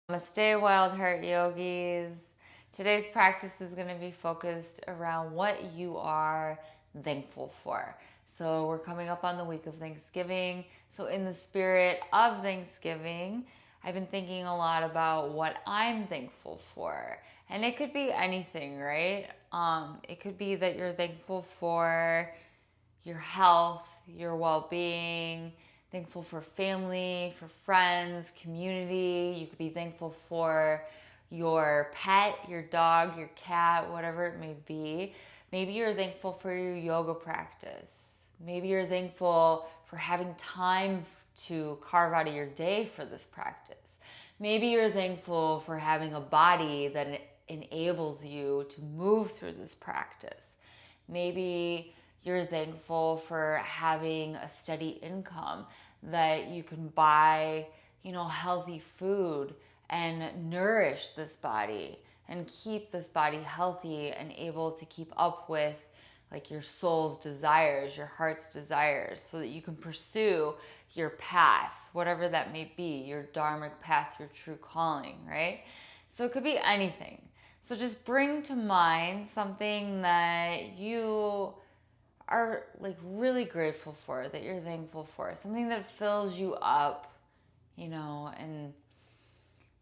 Namaste, Wild Heart Yogis. Today's practice is going to be focused around what you are thankful for. So, we're coming up on the week of Thanksgiving. So, in the spirit of Thanksgiving, I've been thinking a lot about what I'm thankful for. And it could be anything, right? It could be that you're thankful for your health, your well being, thankful for family, for friends, community. You could be thankful for your pet, your dog, your cat, whatever it may be. Maybe you're thankful for your yoga practice. Maybe you're thankful for having time to carve out of your day for this practice. Maybe you're thankful for having a body that enables you to move through this practice. Maybe you're thankful for having a steady income that you can buy, healthy food and nourish this body and keep this body healthy and able to keep up with like your soul's desires, your heart's desires, so that you can pursue your path, whatever that may be, your dharmic path, your true calling, right? So it could be anything. So just bring to mind something that you are like really grateful for, that you're thankful for, something that fills you up, and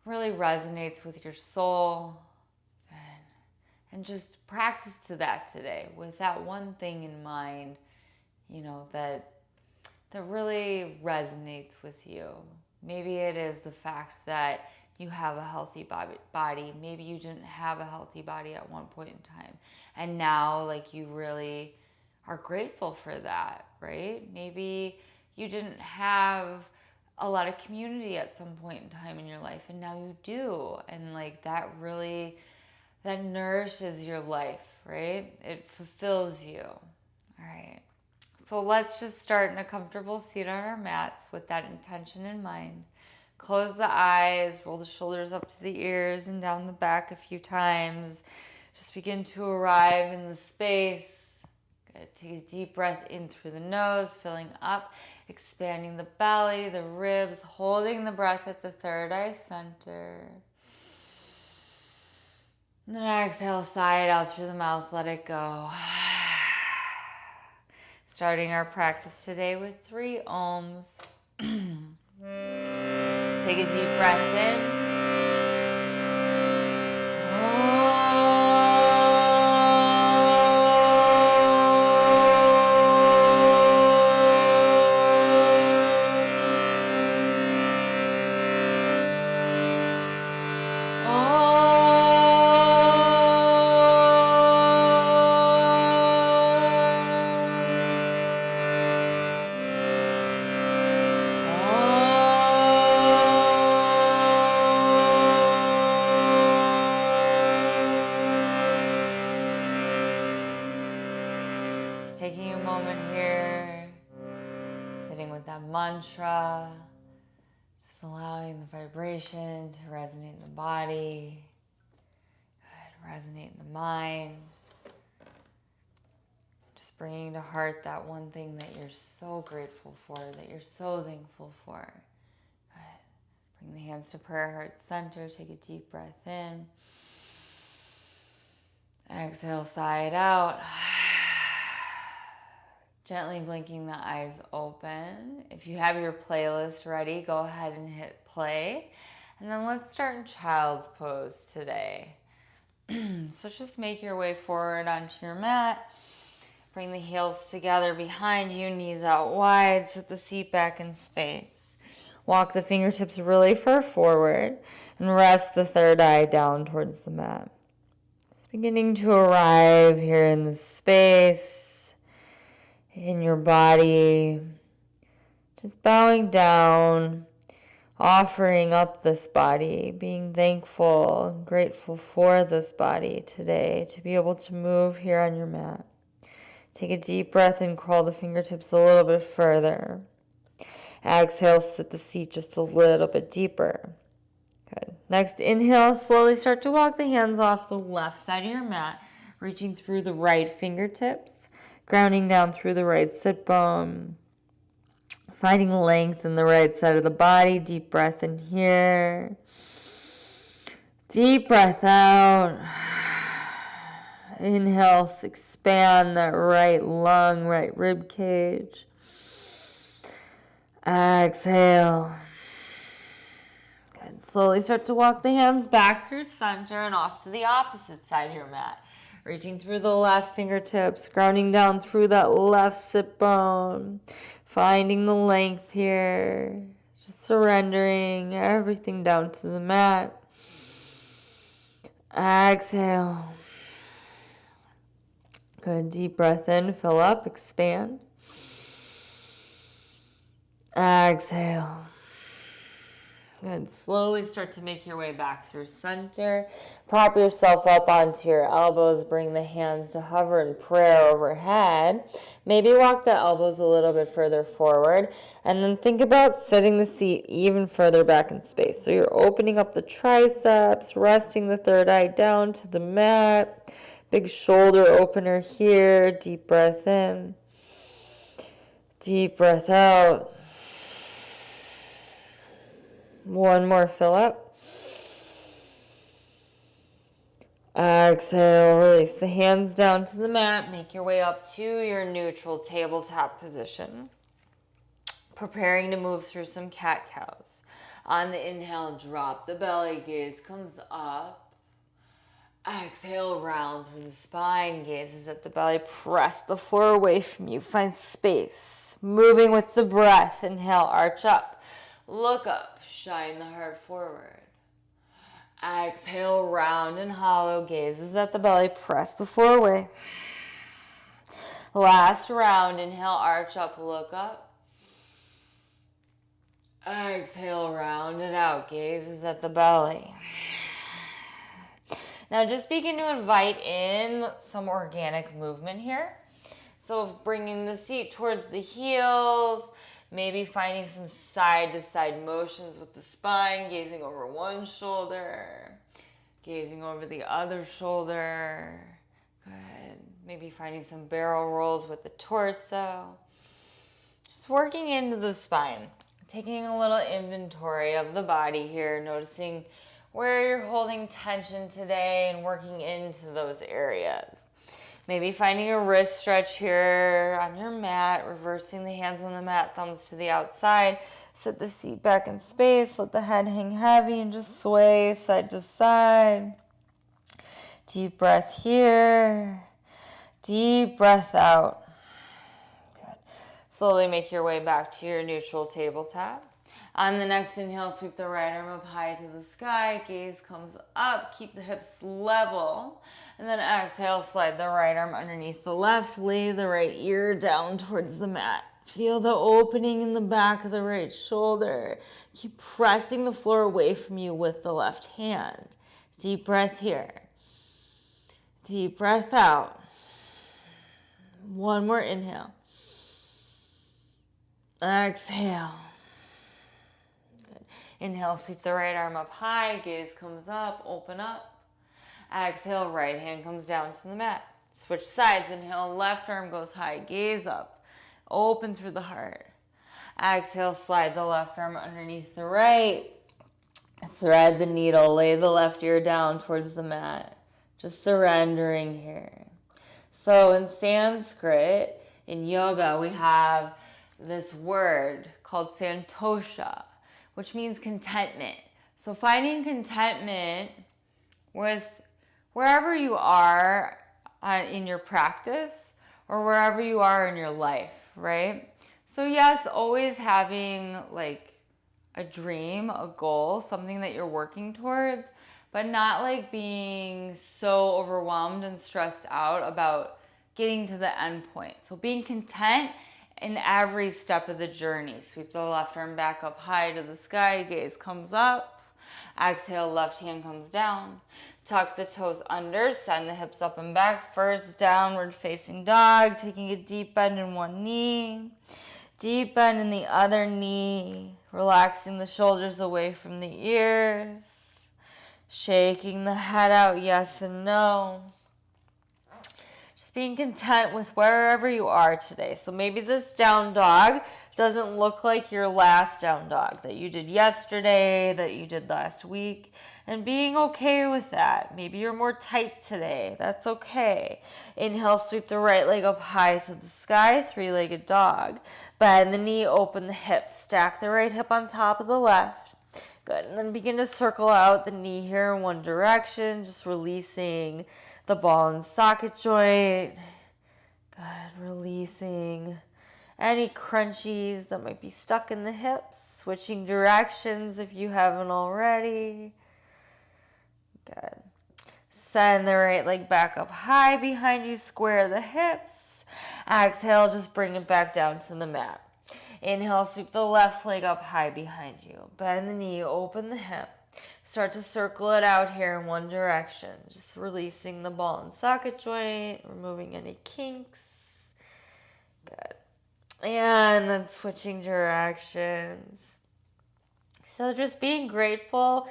really resonates with your soul. And just practice to that today with that one thing in mind, that really resonates with you. Maybe it is the fact that you have a healthy body. Maybe you didn't have a healthy body at one point in time. And now, like, you really are grateful for that, right? Maybe you didn't have a lot of community at some point in time in your life, and now you do. And, like, that nourishes your life, right? It fulfills you. All right. So let's just start in a comfortable seat on our mats with that intention in mind. Close the eyes, roll the shoulders up to the ears and down the back a few times. Just begin to arrive in the space. Good. Take a deep breath in through the nose, filling up, expanding the belly, the ribs, holding the breath at the third eye center. And then exhale, sigh it out through the mouth, let it go. Starting our practice today with 3 ohms. Take a deep breath in. Taking a moment here, sitting with that mantra, just allowing the vibration to resonate in the body, resonate in the mind. Just bringing to heart that one thing that you're so grateful for, that you're so thankful for. Bring the hands to prayer heart center, take a deep breath in. Exhale, sigh it out. Gently blinking the eyes open. If you have your playlist ready, go ahead and hit play. And then let's start in child's pose today. So just make your way forward onto your mat. Bring the heels together behind you, knees out wide, sit the seat back in space. Walk the fingertips really far forward and rest the third eye down towards the mat. Just beginning to arrive here in the space, in your body, just bowing down, offering up this body, being thankful and grateful for this body today to be able to move here on your mat. Take a deep breath and crawl the fingertips a little bit further. Exhale, sit the seat just a little bit deeper. Good. Next, inhale, slowly start to walk the hands off the left side of your mat, reaching through the right fingertips, grounding down through the right sit bone, finding length in the right side of the body. Deep breath in here. Deep breath out. Inhale, expand that right lung, right rib cage. Exhale. Good. Slowly start to walk the hands back through center and off to the opposite side of your mat. Reaching through the left fingertips, grounding down through that left sit bone. Finding the length here. Just surrendering everything down to the mat. Exhale. Good. Deep breath in, fill up, expand. Exhale. Good. Slowly start to make your way back through center. Prop yourself up onto your elbows. Bring the hands to hover in prayer overhead. Maybe walk the elbows a little bit further forward. And then think about setting the seat even further back in space. So you're opening up the triceps, resting the third eye down to the mat. Big shoulder opener here. Deep breath in. Deep breath out. One more fill up. Exhale, release the hands down to the mat. Make your way up to your neutral tabletop position. Preparing to move through some cat-cows. On the inhale, drop the belly, gaze comes up. Exhale, round through the spine, gazes at the belly. Press the floor away from you. Find space. Moving with the breath. Inhale, arch up. Look up. Shine the heart forward. Exhale, round and hollow. Gazes at the belly. Press the floor away. Last round. Inhale, arch up. Look up. Exhale, round and out. Gazes at the belly. Now just begin to invite in some organic movement here. So bringing the seat towards the heels, maybe finding some side-to-side motions with the spine, gazing over one shoulder, gazing over the other shoulder. Good. Maybe finding some barrel rolls with the torso. Just working into the spine, taking a little inventory of the body here, noticing where you're holding tension today and working into those areas. Maybe finding a wrist stretch here on your mat, reversing the hands on the mat, thumbs to the outside. Set the seat back in space, let the head hang heavy and just sway side to side. Deep breath here, deep breath out. Good. Slowly make your way back to your neutral tabletop. On the next inhale, sweep the right arm up high to the sky. Gaze comes up. Keep the hips level. And then exhale, slide the right arm underneath the left. Lay the right ear down towards the mat. Feel the opening in the back of the right shoulder. Keep pressing the floor away from you with the left hand. Deep breath here. Deep breath out. One more inhale. Exhale. Inhale, sweep the right arm up high, gaze comes up, open up. Exhale, right hand comes down to the mat. Switch sides, inhale, left arm goes high, gaze up, open through the heart. Exhale, slide the left arm underneath the right. Thread the needle, lay the left ear down towards the mat. Just surrendering here. So in Sanskrit, in yoga, we have this word called santosha, which means contentment. So finding contentment with wherever you are in your practice or wherever you are in your life, right? So yes, always having like a dream, a goal, something that you're working towards, but not like being so overwhelmed and stressed out about getting to the end point. So being content in every step of the journey. Sweep the left arm back up high to the sky, gaze comes up. Exhale, left hand comes down. Tuck the toes under, send the hips up and back. First downward facing dog, taking a deep bend in one knee. Deep bend in the other knee. Relaxing the shoulders away from the ears. Shaking the head out, yes and no. Just being content with wherever you are today. So maybe this down dog, doesn't look like your last down dog that you did yesterday, that you did last week, and being okay with that. Maybe you're more tight today. That's okay. Inhale, sweep the right leg up high to the sky, three-legged dog. Bend the knee, open the hips. Stack the right hip on top of the left. Good. And then begin to circle out the knee here in one direction, just releasing the ball and socket joint. Good. Releasing any crunchies that might be stuck in the hips. Switching directions if you haven't already. Good. Send the right leg back up high behind you. Square the hips. Exhale, just bring it back down to the mat. Inhale, sweep the left leg up high behind you. Bend the knee, open the hip. Start to circle it out here in one direction. Just releasing the ball and socket joint, removing any kinks. Good. And then switching directions. So just being grateful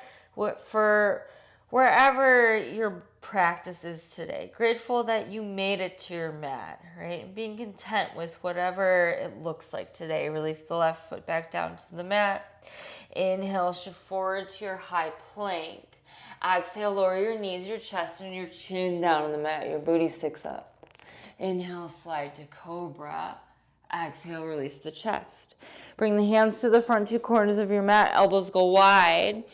for wherever your practice is today. Grateful that you made it to your mat, right? And being content with whatever it looks like today. Release the left foot back down to the mat. Inhale, shift forward to your high plank. Exhale, lower your knees, your chest, and your chin down on the mat. Your booty sticks up. Inhale, slide to cobra. Exhale, release the chest. Bring the hands to the front two corners of your mat. Elbows go wide.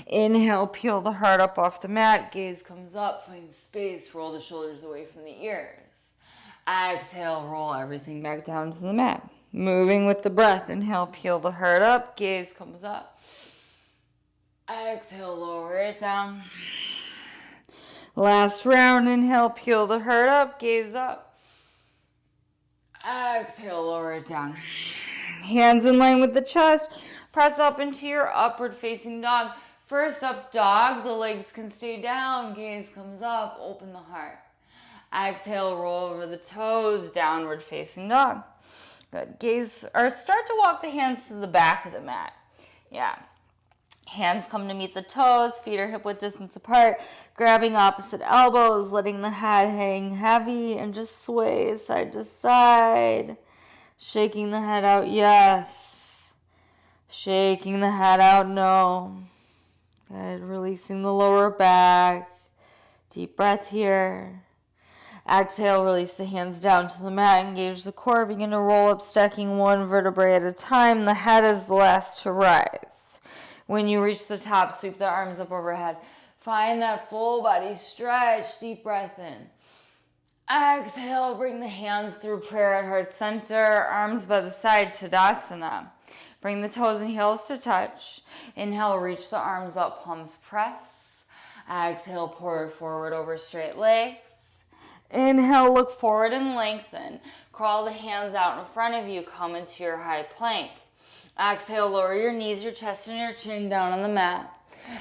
Inhale, peel the heart up off the mat. Gaze comes up. Find space. Roll the shoulders away from the ears. Exhale, roll everything back down to the mat. Moving with the breath. Inhale, peel the heart up. Gaze comes up. Exhale, lower it down. Last round. Inhale, peel the heart up. Gaze up. Exhale, lower it down. Hands in line with the chest. Press up into your upward facing dog. First up dog. The legs can stay down. Gaze comes up. Open the heart. Exhale, roll over the toes. Downward facing dog. Good. Gaze, or start to walk the hands to the back of the mat. Yeah. Hands come to meet the toes. Feet are hip width distance apart. Grabbing opposite elbows. Letting the head hang heavy and just sway side to side. Shaking the head out, yes. Shaking the head out, no. Good. Releasing the lower back. Deep breath here. Exhale, release the hands down to the mat. Engage the core. Begin to roll up, stacking one vertebrae at a time. The head is the last to rise. When you reach the top, sweep the arms up overhead. Find that full body stretch. Deep breath in. Exhale, bring the hands through prayer at heart center, arms by the side, Tadasana. Bring the toes and heels to touch. Inhale, reach the arms up, palms press. Exhale, pour it forward over straight legs. Inhale, look forward and lengthen. Crawl the hands out in front of you, come into your high plank. Exhale, lower your knees, your chest, and your chin down on the mat.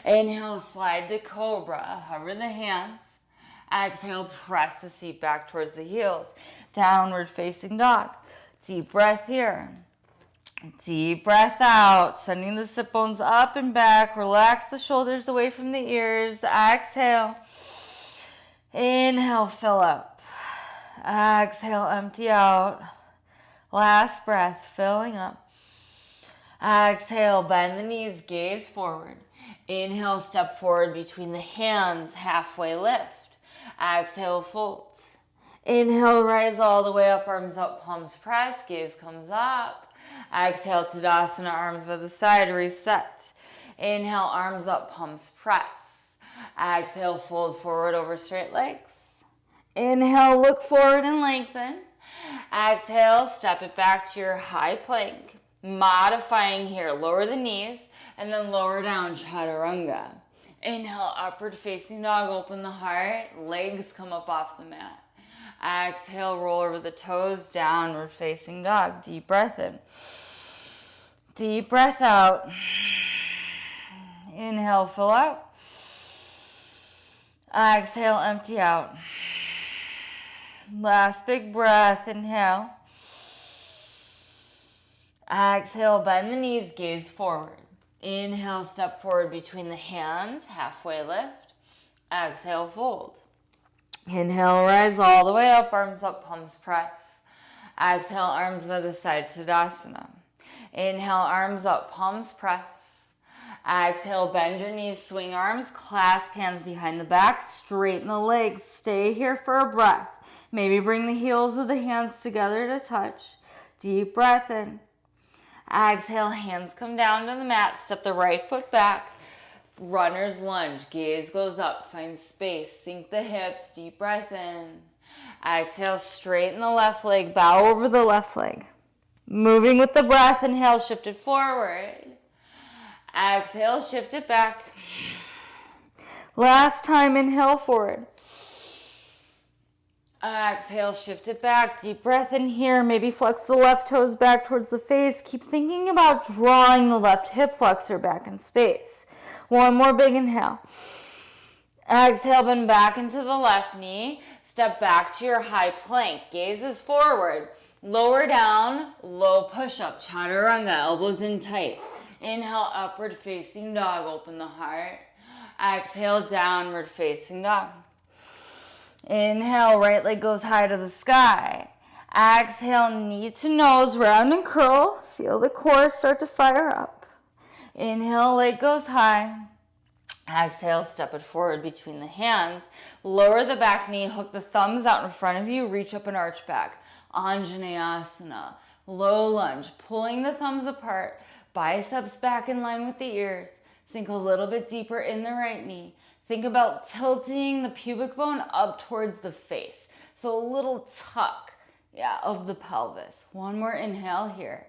Inhale, slide to cobra, hover the hands. Exhale, press the seat back towards the heels. Downward facing dog. Deep breath here. Deep breath out. Sending the sit bones up and back. Relax the shoulders away from the ears. Exhale. Inhale, fill up. Exhale, empty out. Last breath, filling up. Exhale, bend the knees, gaze forward. Inhale, step forward between the hands, halfway lift. Exhale, fold. Inhale, rise all the way up, arms up, palms press, gaze comes up. Exhale, Tadasana, arms by the side, reset. Inhale, arms up, palms press. Exhale, fold forward over straight legs. Inhale, look forward and lengthen. Exhale, step it back to your high plank. Modifying here, lower the knees and then lower down, Chaturanga. Inhale, upward facing dog, open the heart, legs come up off the mat. Exhale, roll over the toes, downward facing dog. Deep breath in. Deep breath out. Inhale, fill out. Exhale, empty out. Last big breath, inhale. Exhale, bend the knees, gaze forward. Inhale, step forward between the hands, halfway lift. Exhale, fold. Inhale, rise all the way up, arms up, palms press. Exhale, arms by the side, Tadasana. Inhale, arms up, palms press. Exhale, bend your knees, swing arms, clasp hands behind the back, straighten the legs. Stay here for a breath. Maybe bring the heels of the hands together to touch. Deep breath in. Exhale, hands come down to the mat. Step the right foot back. Runner's lunge. Gaze goes up. Find space. Sink the hips. Deep breath in. Exhale, straighten the left leg. Bow over the left leg. Moving with the breath. Inhale, shift it forward. Exhale, shift it back. Last time, inhale forward. Exhale, shift it back. Deep breath in here. Maybe flex the left toes back towards the face. Keep thinking about drawing the left hip flexor back in space. One more big inhale. Exhale, bend back into the left knee. Step back to your high plank. Gaze is forward. Lower down, low push-up. Chaturanga, elbows in tight. Inhale, upward facing dog. Open the heart. Exhale, downward facing dog. Inhale, right leg goes high to the sky. Exhale, knee to nose, round and curl. Feel the core start to fire up. Inhale, leg goes high. Exhale, step it forward between the hands. Lower the back knee, hook the thumbs out in front of you, reach up and arch back. Anjaneyasana, low lunge, pulling the thumbs apart, biceps back in line with the ears. Sink a little bit deeper in the right knee. Think about tilting the pubic bone up towards the face. So a little tuck, of the pelvis. One more inhale here.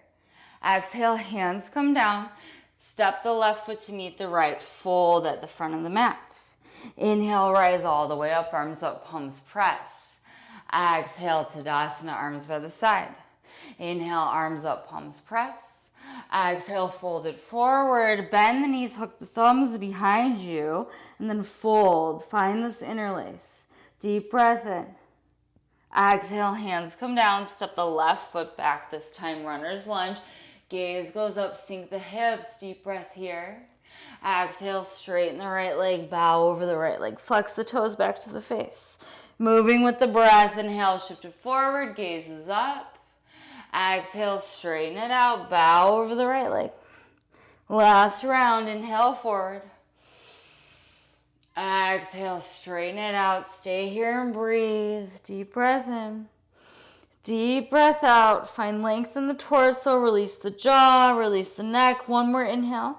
Exhale, hands come down. Step the left foot to meet the right. Fold at the front of the mat. Inhale, rise all the way up, arms up, palms press. Exhale, Tadasana, arms by the side. Inhale, arms up, palms press. Exhale, fold it forward. Bend the knees, hook the thumbs behind you, and then fold. Find this interlace. Deep breath in. Exhale, hands come down. Step the left foot back, this time runner's lunge. Gaze goes up, sink the hips. Deep breath here. Exhale, straighten the right leg, bow over the right leg. Flex the toes back to the face. Moving with the breath. Inhale, shift it forward. Gaze is up. Exhale, straighten it out. Bow over the right leg. Last round. Inhale forward. Exhale, straighten it out. Stay here and breathe. Deep breath in. Deep breath out. Find length in the torso. Release the jaw. Release the neck. One more inhale.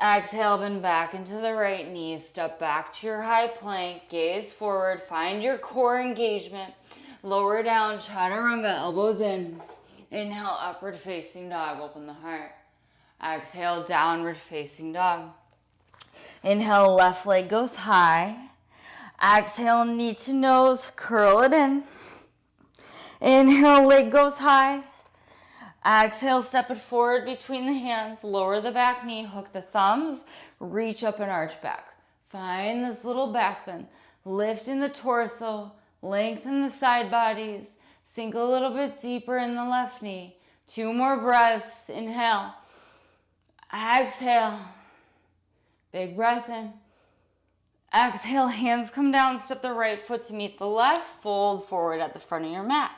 Exhale, bend back into the right knee. Step back to your high plank. Gaze forward. Find your core engagement. Lower down, chaturanga, elbows in. Inhale, upward facing dog. Open the heart. Exhale, downward facing dog. Inhale, left leg goes high. Exhale, knee to nose, curl it in. Inhale, leg goes high. Exhale, step it forward between the hands. Lower the back knee, hook the thumbs, reach up and arch back. Find this little back bend. Lift in the torso. Lengthen the side bodies. Sink a little bit deeper in the left knee. 2 more breaths. Inhale. Exhale. Big breath in. Exhale. Hands come down. Step the right foot to meet the left. Fold forward at the front of your mat.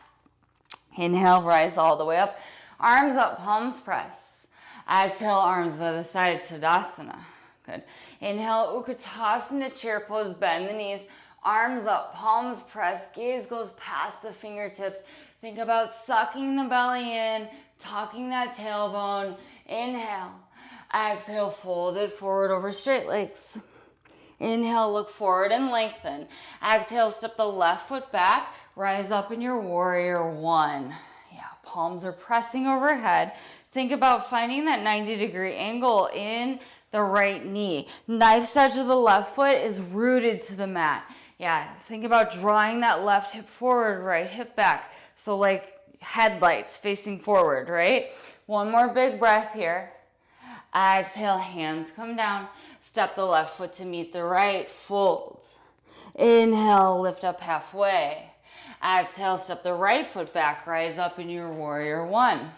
Inhale. Rise all the way up. Arms up. Palms press. Exhale. Arms by the side. Tadasana. Good. Inhale. Utkatasana. Chair pose. Bend the knees. Arms up, palms pressed, gaze goes past the fingertips. Think about sucking the belly in, tucking that tailbone. Inhale. Exhale, fold it forward over straight legs. Inhale, look forward and lengthen. Exhale, step the left foot back. Rise up in your warrior one. Palms are pressing overhead. Think about finding that 90-degree angle in the right knee. Knife's edge of the left foot is rooted to the mat. Think about drawing that left hip forward, right hip back. So like headlights facing forward, right? One more big breath here. Exhale, hands come down. Step the left foot to meet the right, fold. Inhale, lift up halfway. Exhale, step the right foot back, rise up in your warrior one.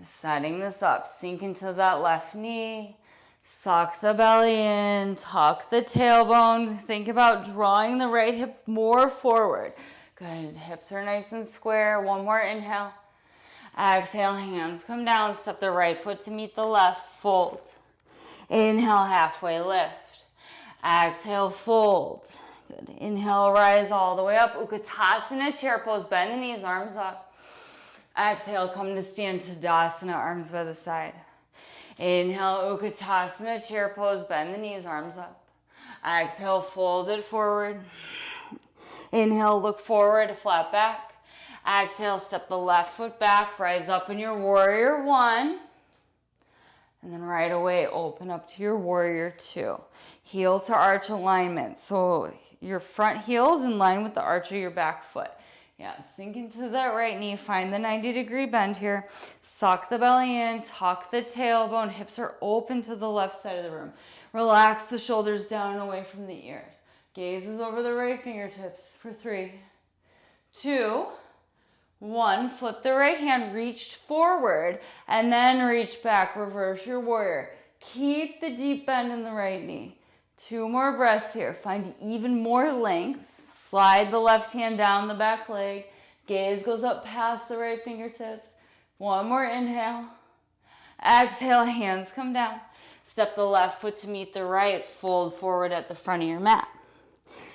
Just setting this up, sink into that left knee. Suck the belly in, tuck the tailbone. Think about drawing the right hip more forward. Good, hips are nice and square. One more inhale. Exhale, hands come down. Step the right foot to meet the left. Fold. Inhale, halfway lift. Exhale, fold. Good. Inhale, rise all the way up. Utkatasana, chair pose. Bend the knees, arms up. Exhale, come to stand Tadasana, arms by the side. Inhale, Utkatasana, chair pose. Bend the knees, arms up. Exhale, fold it forward. Inhale, look forward, flat back. Exhale, step the left foot back, rise up in your warrior one. And then right away, open up to your warrior two. Heel to arch alignment. So your front heel is in line with the arch of your back foot. Yeah, sink into that right knee. Find the 90-degree bend here. Suck the belly in, tuck the tailbone. Hips are open to the left side of the room. Relax the shoulders down and away from the ears. Gaze is over the right fingertips for 3, 2, 1. Flip the right hand, reach forward, and then reach back. Reverse your warrior. Keep the deep bend in the right knee. 2 more breaths here. Find even more length. Slide the left hand down the back leg. Gaze goes up past the right fingertips. 1 more inhale. Exhale, hands come down. Step the left foot to meet the right. Fold forward at the front of your mat.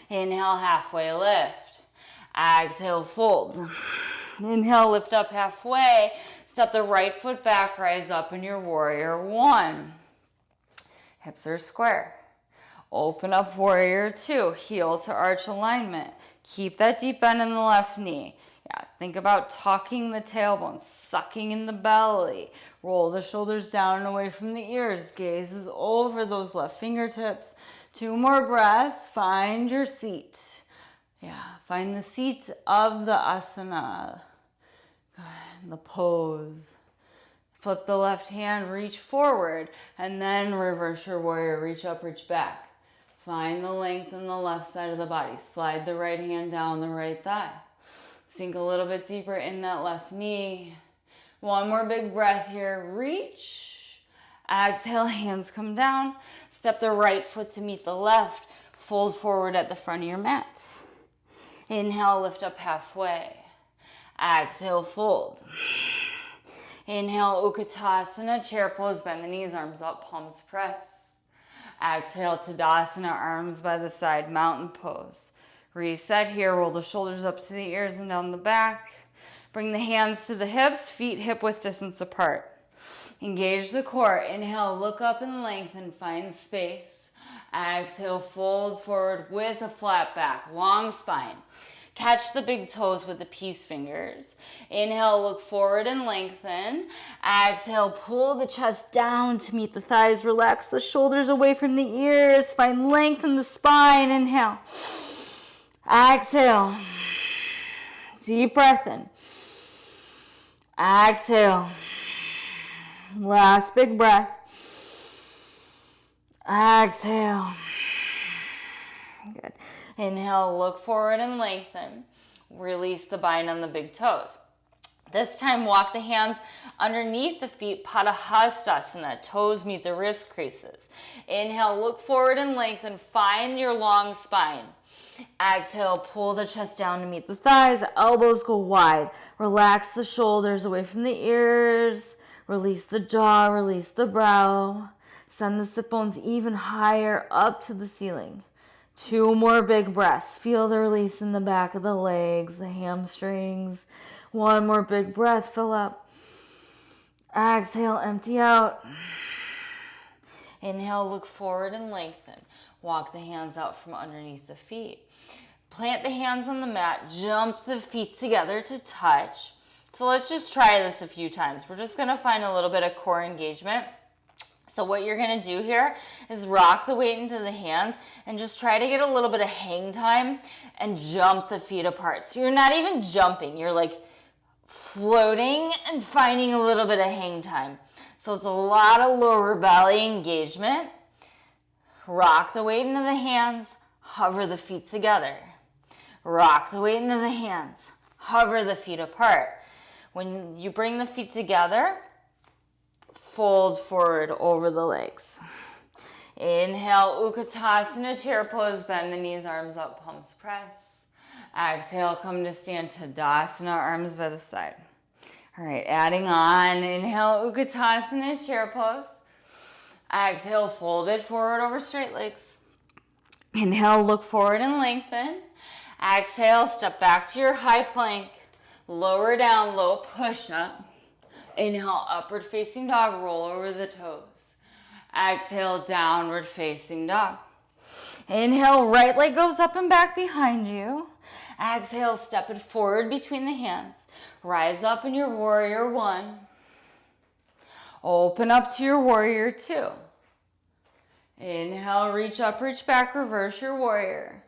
Inhale, halfway lift. Exhale, fold. Inhale, lift up halfway. Step the right foot back, rise up in your warrior one. Hips are square. Open up warrior two, heel to arch alignment. Keep that deep bend in the left knee. Yeah, think about tucking the tailbone, sucking in the belly. Roll the shoulders down and away from the ears. Gaze is over those left fingertips. 2 more breaths. Find your seat. Yeah, find the seat of the asana. The pose. Flip the left hand, reach forward, and then reverse your warrior. Reach up, reach back. Find the length in the left side of the body. Slide the right hand down the right thigh. Sink a little bit deeper in that left knee. 1 more big breath here. Reach. Exhale, hands come down. Step the right foot to meet the left. Fold forward at the front of your mat. Inhale, lift up halfway. Exhale, fold. Inhale, Utkatasana, chair pose, bend the knees, arms up, palms press. Exhale, Tadasana, arms by the side, mountain pose. Reset here, roll the shoulders up to the ears and down the back. Bring the hands to the hips, feet hip width distance apart. Engage the core. Inhale, look up and lengthen, find space. Exhale, fold forward with a flat back, long spine. Catch the big toes with the peace fingers. Inhale, look forward and lengthen. Exhale, pull the chest down to meet the thighs. Relax the shoulders away from the ears. Find length in the spine. Inhale. Exhale. Deep breath in. Exhale. Last big breath. Exhale. Good. Inhale, look forward and lengthen. Release the bind on the big toes. This time, walk the hands underneath the feet, Padahastasana. Toes meet the wrist creases. Inhale, look forward and lengthen. Find your long spine. Exhale, pull the chest down to meet the thighs. Elbows go wide. Relax the shoulders away from the ears. Release the jaw, release the brow. Send the sit bones even higher up to the ceiling. 2 more big breaths. Feel the release in the back of the legs, the hamstrings. 1 more big breath. Fill up. Exhale, empty out. Inhale, look forward and lengthen. Walk the hands out from underneath the feet. Plant the hands on the mat. Jump the feet together to touch. So let's just try this a few times. We're just going to find a little bit of core engagement. So what you're going to do here is rock the weight into the hands and just try to get a little bit of hang time and jump the feet apart. So you're not even jumping. You're like floating and finding a little bit of hang time. So it's a lot of lower belly engagement. Rock the weight into the hands. Hover the feet together. Rock the weight into the hands. Hover the feet apart. When you bring the feet together, fold forward over the legs. Inhale, Utkatasana, chair pose, bend the knees, arms up, palms press. Exhale, come to stand Tadasana, arms by the side. All right, adding on. Inhale, Utkatasana, chair pose. Exhale, fold it forward over straight legs. Inhale, look forward and lengthen. Exhale, step back to your high plank. Lower down, low push up. Inhale, upward facing dog, roll over the toes. Exhale, downward facing dog. Inhale, right leg goes up and back behind you. Exhale, step it forward between the hands. Rise up in your warrior one. Open up to your warrior two. Inhale, reach up, reach back, reverse your warrior.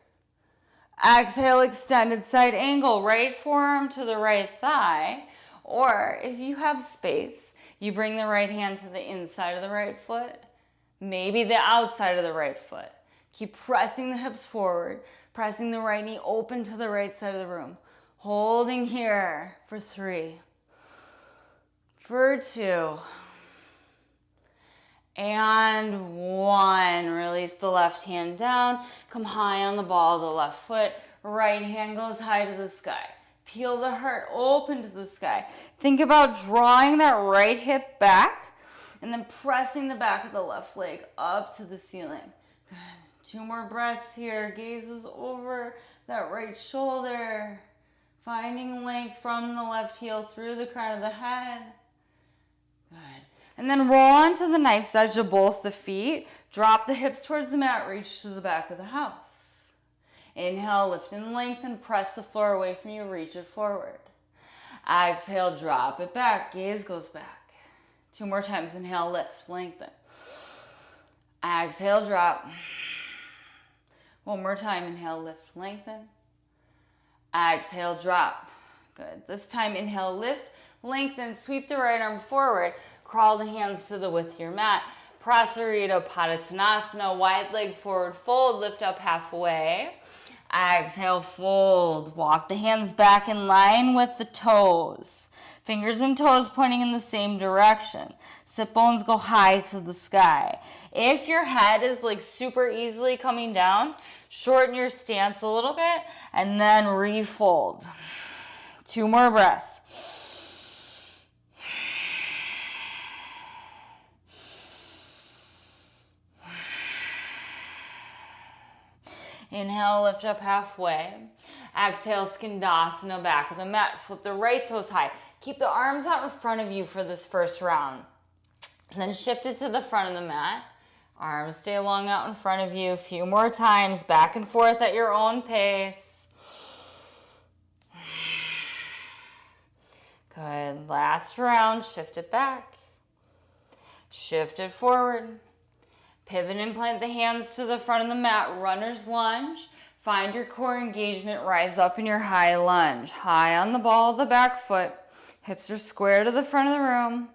Exhale, extended side angle, right forearm to the right thigh. Or if you have space, you bring the right hand to the inside of the right foot, maybe the outside of the right foot. Keep pressing the hips forward, pressing the right knee open to the right side of the room. Holding here for 3, for 2, and 1. Release the left hand down. Come high on the ball of the left foot. Right hand goes high to the sky. Peel the heart open to the sky. Think about drawing that right hip back and then pressing the back of the left leg up to the ceiling. Good. 2 more breaths here. Gazes over that right shoulder. Finding length from the left heel through the crown of the head. Good. And then roll onto the knife's edge of both the feet. Drop the hips towards the mat. Reach to the back of the house. Inhale, lift and lengthen. Press the floor away from you. Reach it forward. Exhale, drop it back. Gaze goes back. 2 more times. Inhale, lift, lengthen. Exhale, drop. 1 more time. Inhale, lift, lengthen. Exhale, drop. Good. This time, inhale, lift, lengthen. Sweep the right arm forward. Crawl the hands to the width of your mat. Prasarita Padottanasana. Wide leg forward fold. Lift up halfway. Exhale, fold. Walk the hands back in line with the toes. Fingers and toes pointing in the same direction. Sit bones go high to the sky. If your head is like super easily coming down, shorten your stance a little bit and then refold. 2 more breaths. Inhale, lift up halfway. Exhale, Skandasana, back of the mat. Flip the right toes high. Keep the arms out in front of you for this first round. And then shift it to the front of the mat. Arms stay long out in front of you. A few more times, back and forth at your own pace. Good. Last round, shift it back. Shift it forward. Pivot and plant the hands to the front of the mat. Runner's lunge. Find your core engagement. Rise up in your high lunge. High on the ball of the back foot. Hips are square to the front of the room.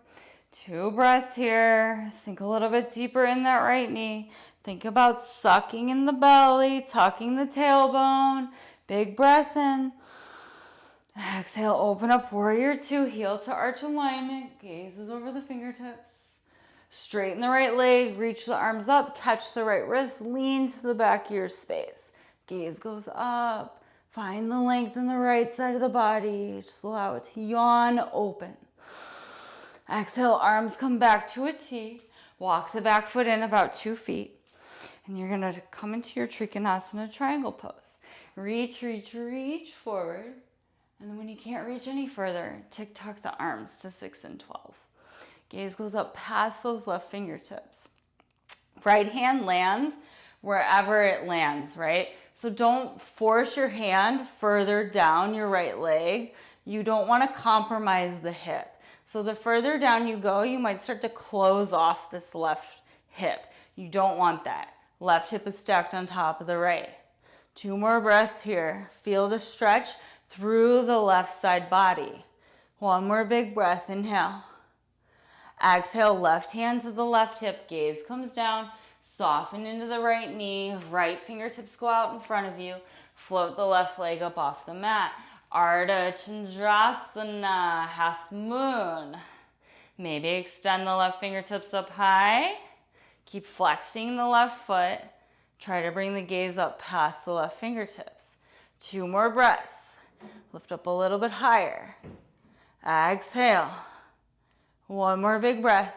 2 breaths here. Sink a little bit deeper in that right knee. Think about sucking in the belly, tucking the tailbone. Big breath in. Exhale, open up, warrior 2. Heel to arch alignment. Gazes over the fingertips. Straighten the right leg, reach the arms up, catch the right wrist, lean to the back of your space. Gaze goes up. Find the length in the right side of the body. Just allow it to yawn open. Exhale, arms come back to a T. Walk the back foot in about 2 feet. And you're going to come into your Trikonasana triangle pose. Reach, reach, reach forward. And then when you can't reach any further, tick-tock the arms to 6 and 12. Gaze goes up past those left fingertips. Right hand lands wherever it lands, right? So don't force your hand further down your right leg. You don't want to compromise the hip. So the further down you go, you might start to close off this left hip. You don't want that. Left hip is stacked on top of the right. 2 more breaths here. Feel the stretch through the left side body. 1 more big breath. Inhale. Exhale, left hand to the left hip. Gaze comes down. Soften into the right knee. Right fingertips go out in front of you. Float the left leg up off the mat. Ardha Chandrasana, half moon. Maybe extend the left fingertips up high. Keep flexing the left foot. Try to bring the gaze up past the left fingertips. 2 more breaths. Lift up a little bit higher. Exhale. One more big breath.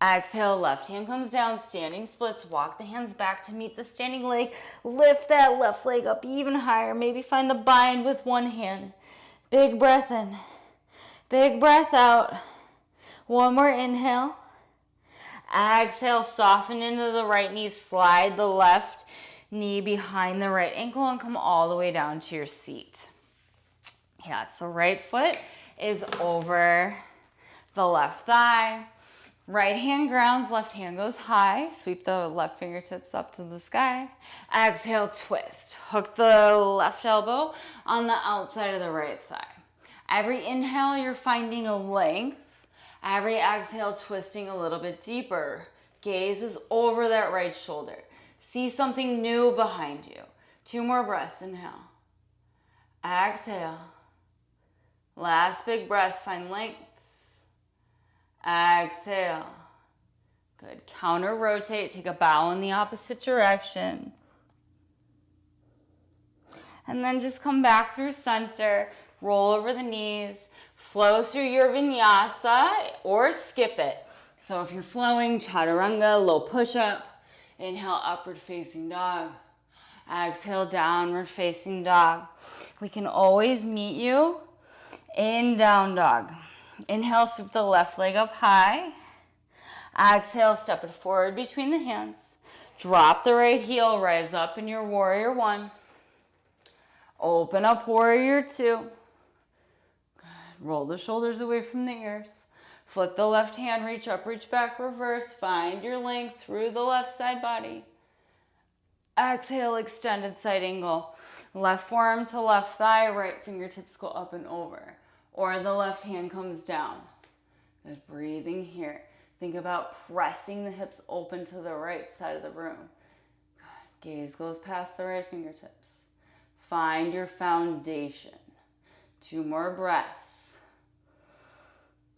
Exhale, left hand comes down, standing splits. Walk the hands back to meet the standing leg. Lift that left leg up even higher. Maybe find the bind with one hand. Big breath in. Big breath out. One more inhale. Exhale, soften into the right knee. Slide the left knee behind the right ankle and come all the way down to your seat. Yeah, so right foot is over the left thigh. Right hand grounds, left hand goes high. Sweep the left fingertips up to the sky. Exhale, twist. Hook the left elbow on the outside of the right thigh. Every inhale, you're finding a length. Every exhale, twisting a little bit deeper. Gaze is over that right shoulder. See something new behind you. 2 more breaths. Inhale. Exhale. Last big breath. Find length. Exhale. Good. Counter rotate. Take a bow in the opposite direction. And then just come back through center. Roll over the knees. Flow through your vinyasa or skip it. So if you're flowing, chaturanga, low push-up. Inhale, upward facing dog. Exhale, downward facing dog. We can always meet you in down dog. Inhale, sweep the left leg up high. Exhale, step it forward between the hands. Drop the right heel, rise up in your warrior 1. Open up warrior 2. Good. Roll the shoulders away from the ears. Flip the left hand, reach up, reach back, reverse. Find your length through the left side body. Exhale, extended side angle. Left forearm to left thigh, right fingertips go up and over. Or the left hand comes down. Good, breathing here. Think about pressing the hips open to the right side of the room. Good. Gaze goes past the right fingertips. Find your foundation. 2 more breaths.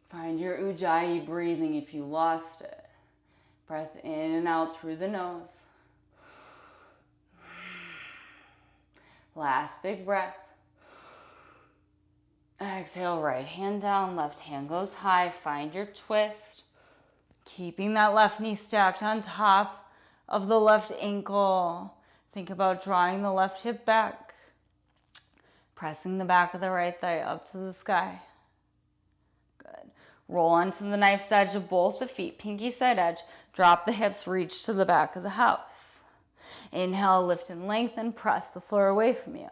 Find your Ujjayi breathing if you lost it. Breath in and out through the nose. Last big breath. Exhale, right hand down, left hand goes high. Find your twist. Keeping that left knee stacked on top of the left ankle. Think about drawing the left hip back. Pressing the back of the right thigh up to the sky. Good. Roll onto the knife's edge of both the feet, pinky side edge. Drop the hips, reach to the back of the house. Inhale, lift and lengthen, press the floor away from you.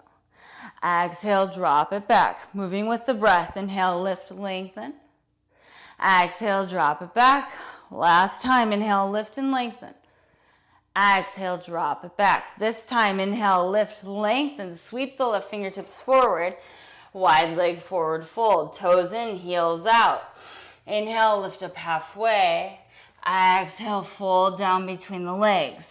Exhale, drop it back. Moving with the breath. Inhale, lift, lengthen. Exhale, drop it back. Last time, inhale, lift and lengthen. Exhale, drop it back. This time, inhale, lift, lengthen. Sweep the left fingertips forward. Wide leg forward fold. Toes in, heels out. Inhale, lift up halfway. Exhale, fold down between the legs.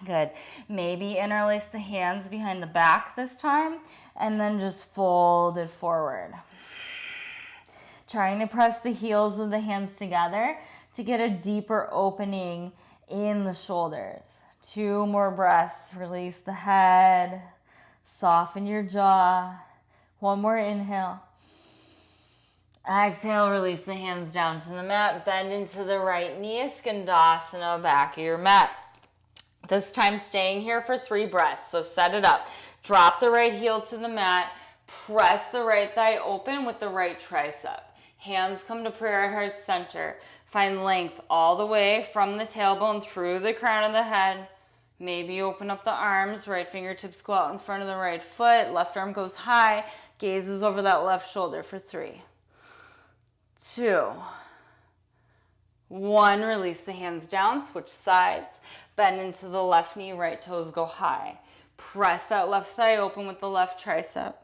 Good. Maybe interlace the hands behind the back this time, and then just fold it forward. Trying to press the heels of the hands together to get a deeper opening in the shoulders. 2 more breaths. Release the head. Soften your jaw. 1 more inhale. Exhale, release the hands down to the mat. Bend into the right knee, Skandasana, back of your mat. This time staying here for 3 breaths, so set it up. Drop the right heel to the mat. Press the right thigh open with the right tricep. Hands come to prayer at heart center. Find length all the way from the tailbone through the crown of the head. Maybe open up the arms. Right fingertips go out in front of the right foot. Left arm goes high. Gaze is over that left shoulder for 3, 2, 1. Release the hands down. Switch sides. Bend into the left knee. Right toes go high. Press that left thigh open with the left tricep.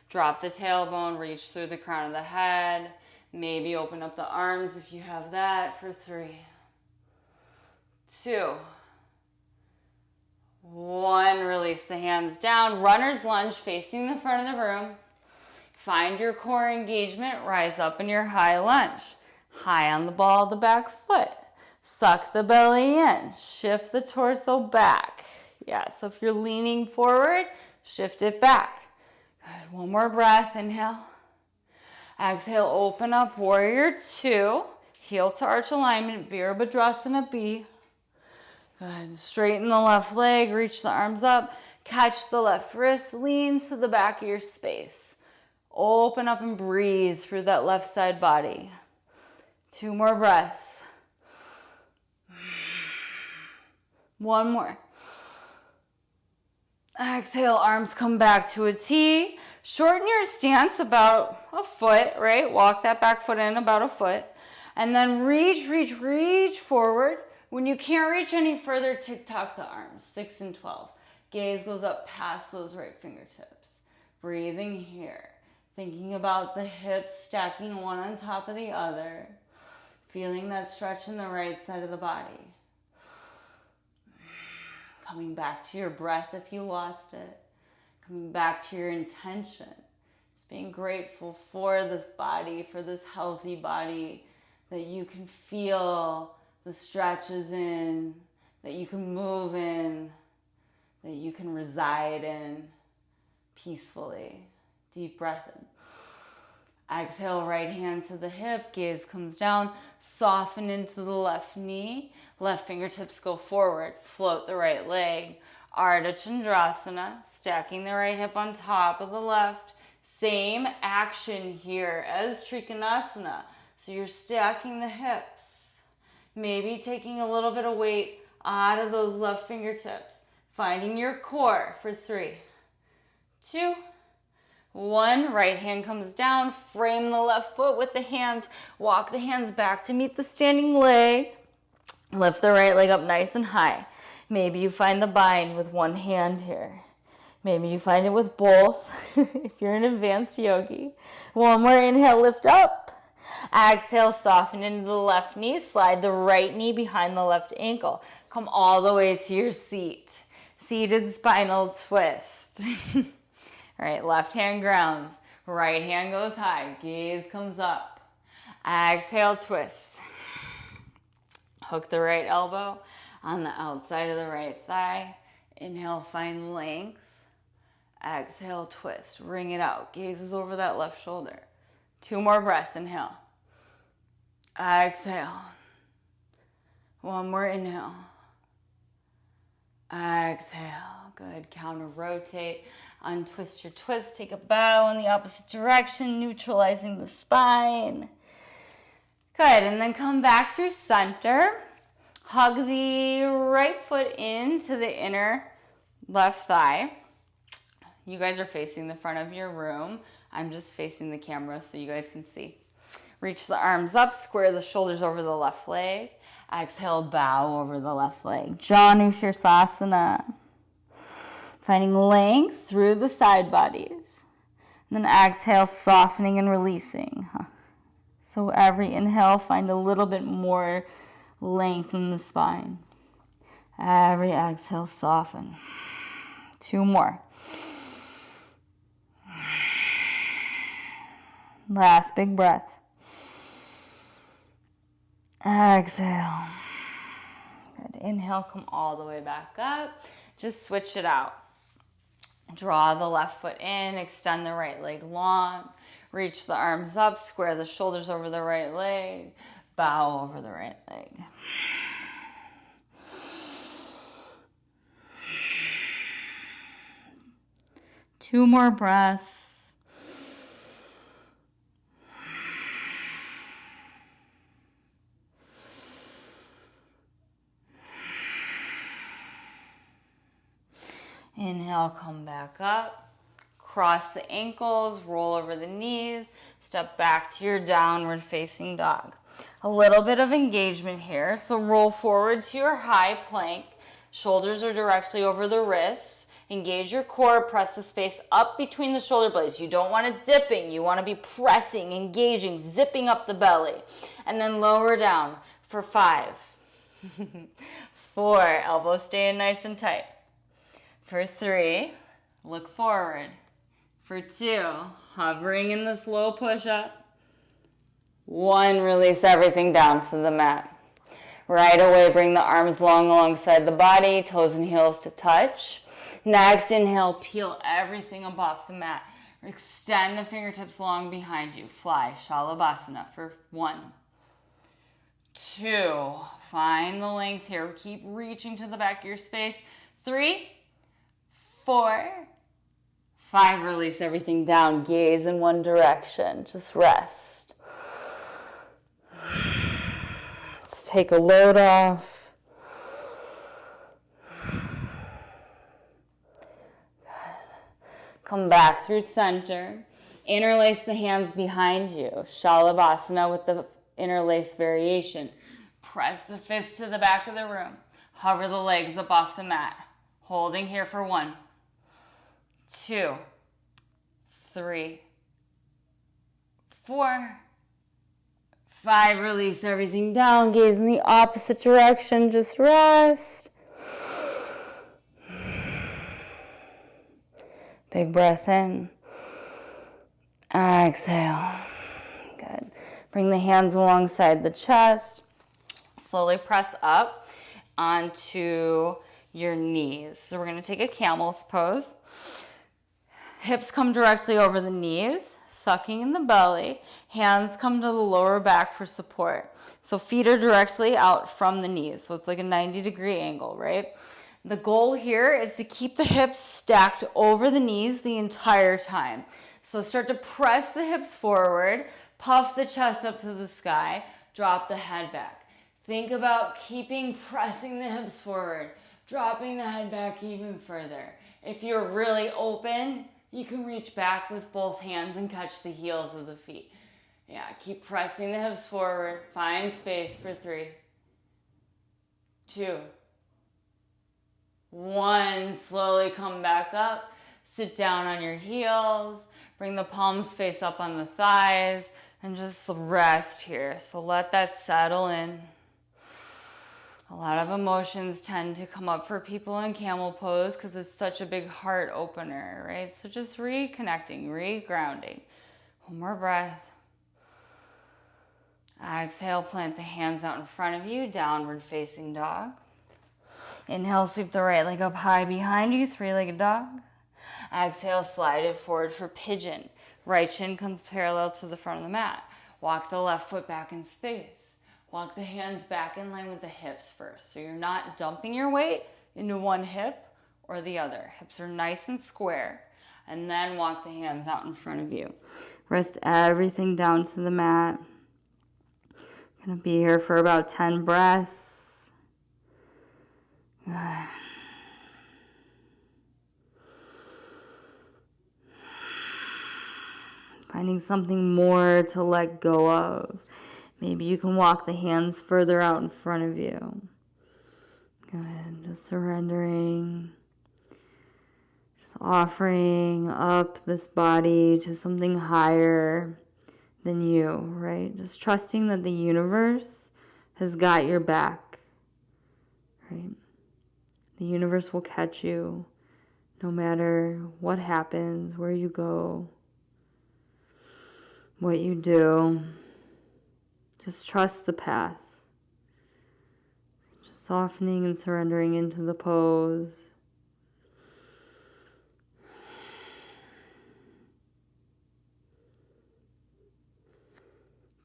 Drop the tailbone. Reach through the crown of the head. Maybe open up the arms if you have that for 3, 2, 1. Release the hands down. Runner's lunge facing the front of the room. Find your core engagement. Rise up in your high lunge. High on the ball of the back foot. Suck the belly in. Shift the torso back. Yeah, so if you're leaning forward, shift it back. Good. 1 more breath. Inhale. Exhale, open up, warrior two. Heel to arch alignment, Virabhadrasana B. Good. Straighten the left leg, reach the arms up, catch the left wrist, lean to the back of your space. Open up and breathe through that left side body. 2 more breaths. 1 more. Exhale, arms come back to a T. Shorten your stance about a foot, right? Walk that back foot in about a foot. And then reach forward. When you can't reach any further, tick-tock the arms, 6 and 12. Gaze goes up past those right fingertips. Breathing here. Thinking about the hips stacking one on top of the other. Feeling that stretch in the right side of the body. Coming back to your breath if you lost it. Coming back to your intention. Just being grateful for this body, for this healthy body, that you can feel the stretches in, that you can move in, that you can reside in peacefully. Deep breath in. Exhale, right hand to the hip, gaze comes down, soften into the left knee, left fingertips go forward, float the right leg, Ardha Chandrasana, stacking the right hip on top of the left. Same action here as Trikonasana. So you're stacking the hips, maybe taking a little bit of weight out of those left fingertips, finding your core for 3, 2, 1. Right hand comes down, frame the left foot with the hands, walk the hands back to meet the standing leg, lift the right leg up nice and high. Maybe you find the bind with one hand here. Maybe you find it with both if you're an advanced yogi. 1 more inhale, lift up. Exhale, soften into the left knee, slide the right knee behind the left ankle. Come all the way to your seat. Seated spinal twist. All right, left hand grounds, right hand goes high, gaze comes up. Exhale, twist. Hook the right elbow on the outside of the right thigh. Inhale, find length. Exhale, twist, wring it out. Gaze is over that left shoulder. 2 more breaths, inhale. Exhale. 1 more inhale. Exhale. Good. Counter rotate. Untwist your twist. Take a bow in the opposite direction, neutralizing the spine. Good. And then come back through center. Hug the right foot into the inner left thigh. You guys are facing the front of your room. I'm just facing the camera so you guys can see. Reach the arms up, square the shoulders over the left leg. Exhale, bow over the left leg. Janu Sirsasana. Finding length through the side bodies. And then exhale, softening and releasing. So every inhale, find a little bit more length in the spine. Every exhale, soften. 2 more. Last big breath. Exhale. Good. Inhale, come all the way back up. Just switch it out. Draw the left foot in, extend the right leg long. Reach the arms up, square the shoulders over the right leg. Bow over the right leg. Two more breaths. Inhale, come back up. Cross the ankles, roll over the knees, step back to your downward facing dog. A little bit of engagement here. So roll forward to your high plank. Shoulders are directly over the wrists. Engage your core, press the space up between the shoulder blades. You don't want it dipping. You want to be pressing, engaging, zipping up the belly. And then lower down for 5. 4, elbows stay in nice and tight. For 3, look forward. For 2, hovering in the slow push-up. 1, release everything down to the mat. Right away, bring the arms long alongside the body, toes and heels to touch. Next, inhale, peel everything up off the mat. Extend the fingertips long behind you. Fly, Shalabhasana for 1, 2. Find the length here. Keep reaching to the back of your space. 3, 4, 5. Release everything down. Gaze in one direction. Just rest. Let's take a load off. Come back through center. Interlace the hands behind you. Shalabhasana with the interlace variation. Press the fists to the back of the room. Hover the legs up off the mat. Holding here for 1, 2, 3, 4, 5. Release everything down. Gaze in the opposite direction. Just rest. Big breath in. Exhale. Good. Bring the hands alongside the chest. Slowly press up onto your knees. So we're going to take a camel's pose. Hips come directly over the knees, sucking in the belly. Hands come to the lower back for support. So feet are directly out from the knees. So it's like a 90-degree angle, right? The goal here is to keep the hips stacked over the knees the entire time. So start to press the hips forward, puff the chest up to the sky, drop the head back. Think about pressing the hips forward, dropping the head back even further. If you're really open, you can reach back with both hands and catch the heels of the feet. Yeah, keep pressing the hips forward. Find space for 3, 2, 1. Slowly come back up. Sit down on your heels. Bring the palms face up on the thighs and just rest here. So let that settle in. A lot of emotions tend to come up for people in camel pose because it's such a big heart opener, right? So just reconnecting, regrounding. One more breath. Exhale, plant the hands out in front of you, downward facing dog. Inhale, sweep the right leg up high behind you, 3-legged dog. Exhale, slide it forward for pigeon. Right shin comes parallel to the front of the mat. Walk the left foot back in space. Walk the hands back in line with the hips first. So you're not dumping your weight into one hip or the other. Hips are nice and square. And then walk the hands out in front of you. Rest everything down to the mat. Gonna be here for about 10 breaths. Finding something more to let go of. Maybe you can walk the hands further out in front of you. Good. Just surrendering. Just offering up this body to something higher than you, right? Just trusting that the universe has got your back, right? The universe will catch you no matter what happens, where you go, what you do. Just trust the path. Just softening and surrendering into the pose.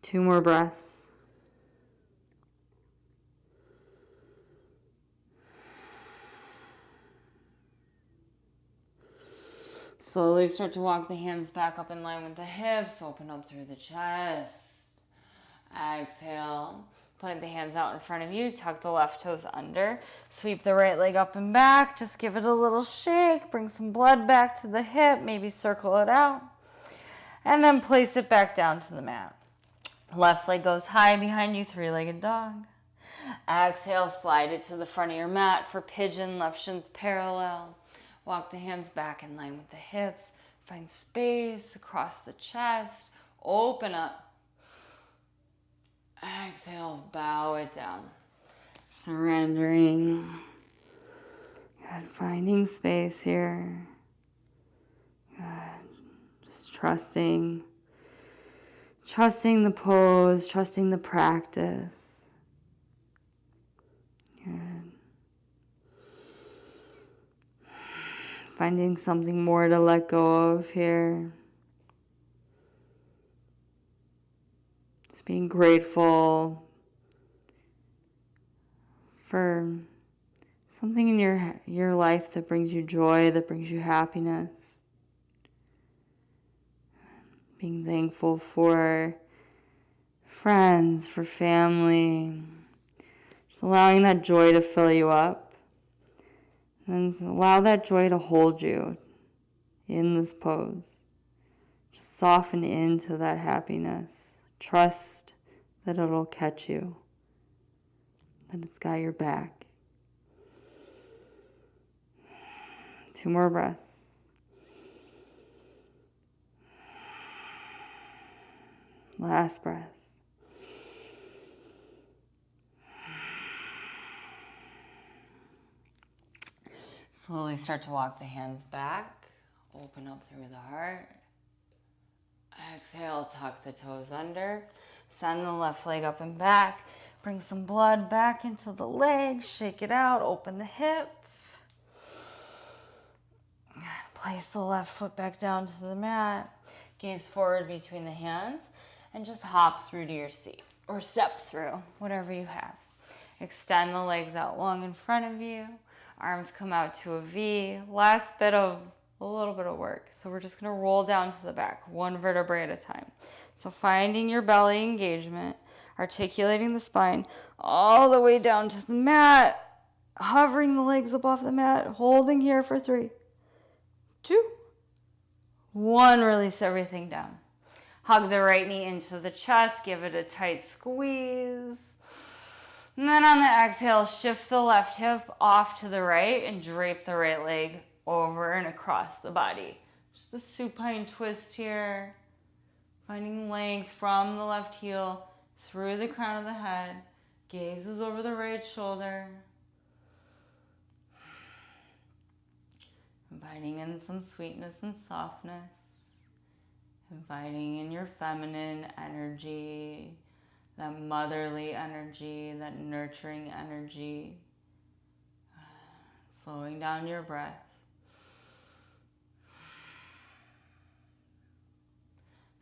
Two more breaths. Slowly start to walk the hands back up in line with the hips. Open up through the chest. Exhale. Plant the hands out in front of you. Tuck the left toes under. Sweep the right leg up and back. Just give it a little shake. Bring some blood back to the hip. Maybe circle it out. And then place it back down to the mat. Left leg goes high behind you. 3-legged dog. Exhale. Slide it to the front of your mat for pigeon. Left shin's parallel. Walk the hands back in line with the hips. Find space across the chest. Open up. Exhale, bow it down. Surrendering. Good. Finding space here. Good. Just trusting. Trusting the pose, trusting the practice. Good. Finding something more to let go of here. being grateful for something in your life that brings you joy, that brings you happiness. Being thankful for friends, for family. Just allowing that joy to fill you up. And then allow that joy to hold you in this pose. Just soften into that happiness. Trust that it'll catch you. That it's got your back. 2 more breaths. Last breath. Slowly start to walk the hands back. Open up through the heart. Exhale, tuck the toes under. Send the left leg up and back. Bring some blood back into the leg. Shake it out. Open the hip. Place the left foot back down to the mat. Gaze forward between the hands. And just hop through to your seat. Or step through, whatever you have. Extend the legs out long in front of you. Arms come out to a V. Last bit of a little bit of work. So we're just going to roll down to the back, 1 vertebrae at a time. So finding your belly engagement, articulating the spine all the way down to the mat, hovering the legs above the mat, holding here for 3, 2, 1. Release everything down. Hug the right knee into the chest, give it a tight squeeze. And then on the exhale, shift the left hip off to the right and drape the right leg over and across the body. Just a supine twist here. Finding length from the left heel through the crown of the head. Gazes over the right shoulder. Inviting in some sweetness and softness. Inviting in your feminine energy. That motherly energy, that nurturing energy. Slowing down your breath.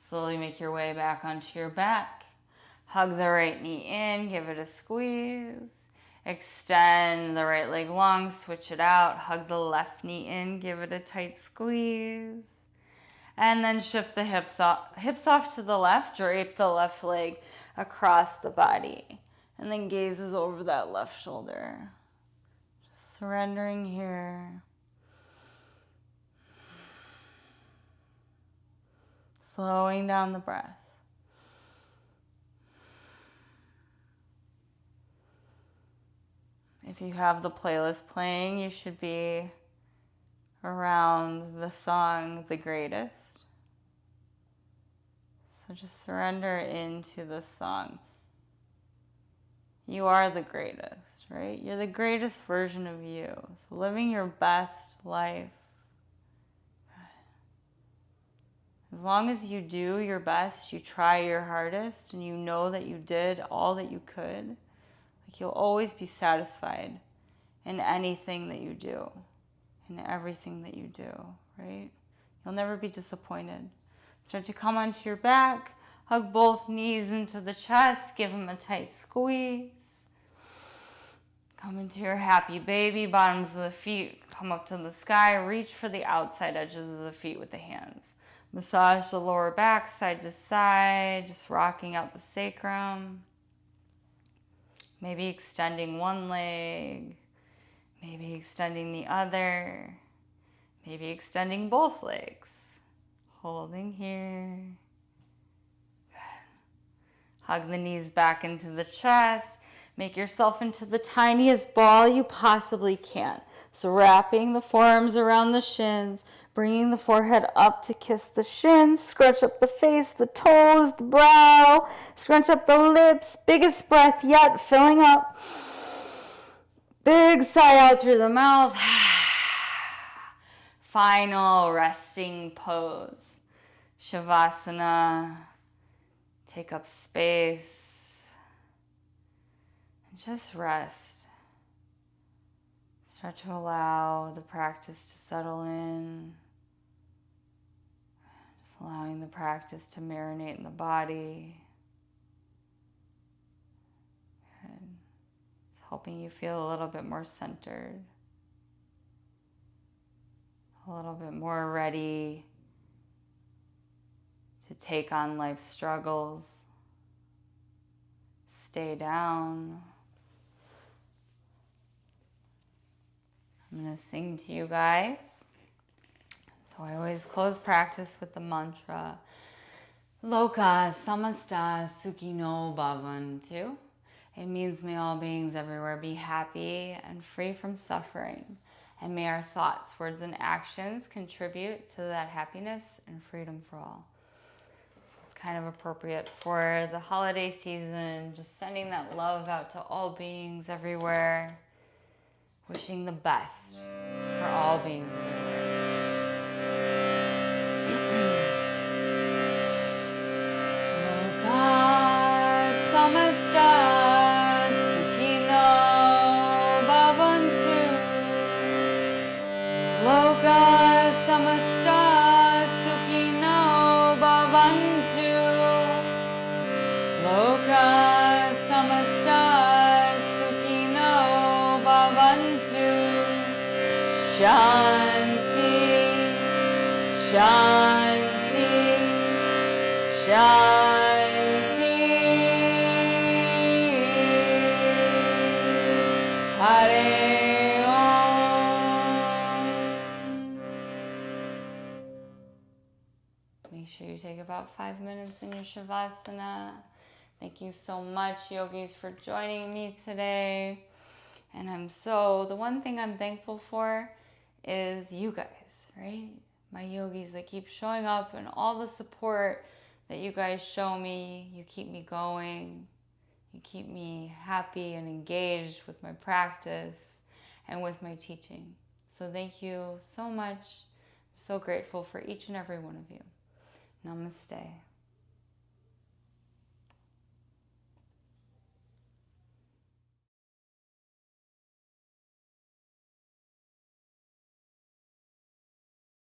Slowly make your way back onto your back. Hug the right knee in, give it a squeeze. Extend the right leg long, switch it out. Hug the left knee in, give it a tight squeeze. And then shift the hips off to the left, drape the left leg across the body. And then gazes over that left shoulder. Just surrendering here. Slowing down the breath. If you have the playlist playing, you should be around the song The Greatest. So just surrender into the song. You are the greatest, right? You're the greatest version of you. So living your best life. As long as you do your best, you try your hardest, and you know that you did all that you could, like you'll always be satisfied in anything that you do, in everything that you do, right? You'll never be disappointed. Start to come onto your back, hug both knees into the chest, give them a tight squeeze. Come into your happy baby, bottoms of the feet come up to the sky, reach for the outside edges of the feet with the hands. Massage the lower back side to side, just rocking out the sacrum. Maybe extending one leg, maybe extending the other, maybe extending both legs. Holding here. Hug the knees back into the chest. Make yourself into the tiniest ball you possibly can. So wrapping the forearms around the shins, bringing the forehead up to kiss the shins, scrunch up the face, the toes, the brow, scrunch up the lips, biggest breath yet, filling up. Big sigh out through the mouth. Final resting pose. Shavasana. Take up space. And just rest. Start to allow the practice to settle in. Just allowing the practice to marinate in the body. helping you feel a little bit more centered, a little bit more ready to take on life's struggles. Stay down. I'm going to sing to you guys. So I always close practice with the mantra, Loka samasta sukhino bhavantu. It means may all beings everywhere be happy and free from suffering. And may our thoughts, words, and actions contribute to that happiness and freedom for all. So it's kind of appropriate for the holiday season, just sending that love out to all beings everywhere, wishing the best for all beings everywhere. Loka samasta sukhino bhavantu. Loka samasta sukhino bhavantu. Loka samasta sukhino bhavantu. Shanti, Shanti, Shanti. Hare Om. Make sure you take about 5 minutes in your Shavasana. Thank you so much, yogis, for joining me today. And the one thing I'm thankful for is you guys, right? My yogis that keep showing up and all the support that you guys show me. You keep me going. You keep me happy and engaged with my practice and with my teaching. So thank you so much. I'm so grateful for each and every one of you. Namaste.